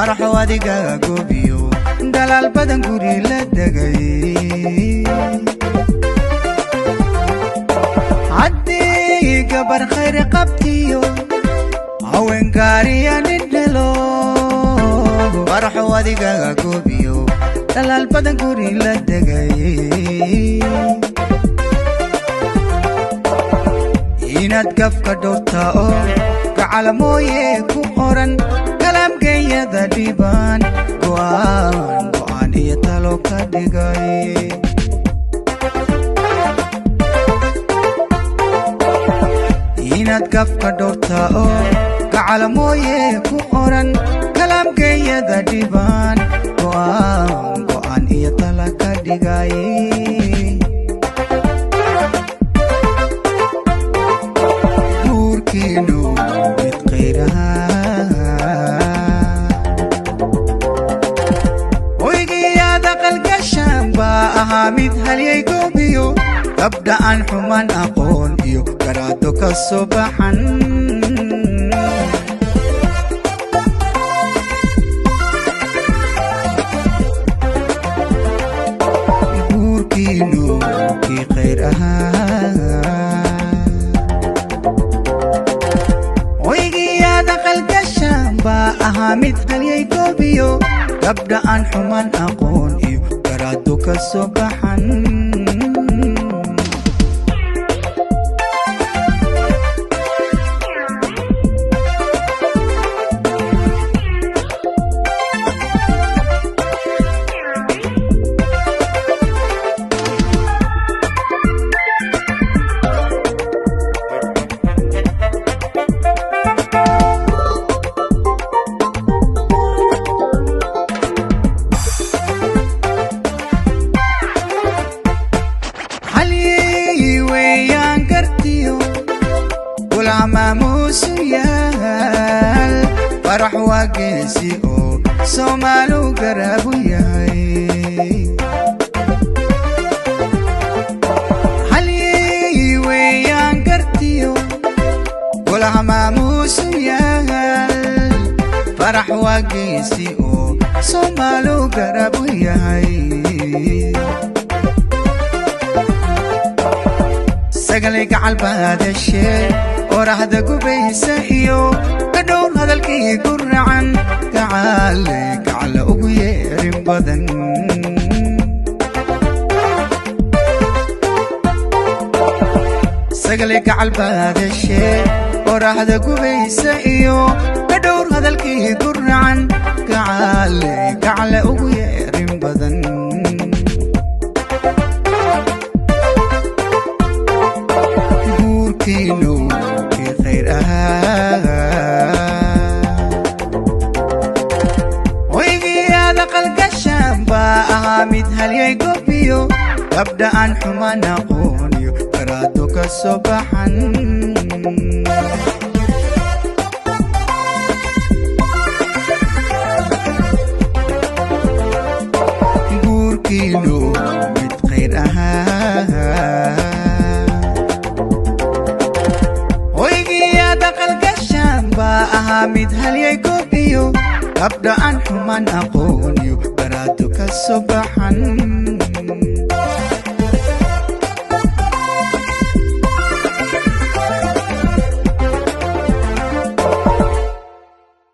farxo adiga goobiyo dalaal badan guri la degay haddii gabar khayr qabtiyo haween gaariya nidhelo farxo adiga goobiyo dalaal badan guri la degay inaad gafka dhowrta oo gacala mooye ku qoran kalaamkeeyada dhiban go'aan iyo talo ka dhigay inaad gafka dhowrta oo gacala mooye ku qoran kalaamkeeyada dhiban go'aan iyo talo ka dhigay mid halyay goobiyo gabdha aan xumaan aqoon iyo garaado ka soo baxan guurkiinu kii khayr ahaa waygiyaada qalgashaan baa ahaa mid halyay goobiyo gabdha aan xumaan aqoon iyo garaado ka soo baxan فرح واقيسي او سومالو قرابو ياي حلي ويان قرتيو قولها ماموسو ياي فرح واقيسي او سومالو قرابو ياي سقلي قعل بهذا الشيء ورهد قبيسة إيو كدور هذا الكي قرعن تعالك على أبوير بدن سقلك على هذا الشيء ورهد قبيسة إيو كدور هذا الكي قرعن تعالك على أبوير بدن قوركينو mid halyay goobiyo gabdha aan xumaan aqoon iyo garaado ka soo baxan guurkiinu mid khayr ahaa hoygiyaada qalgashaan baa ahaa mid halyay goobiyo gabdha aan xumaan aqoon iyo garaado ka soo baxan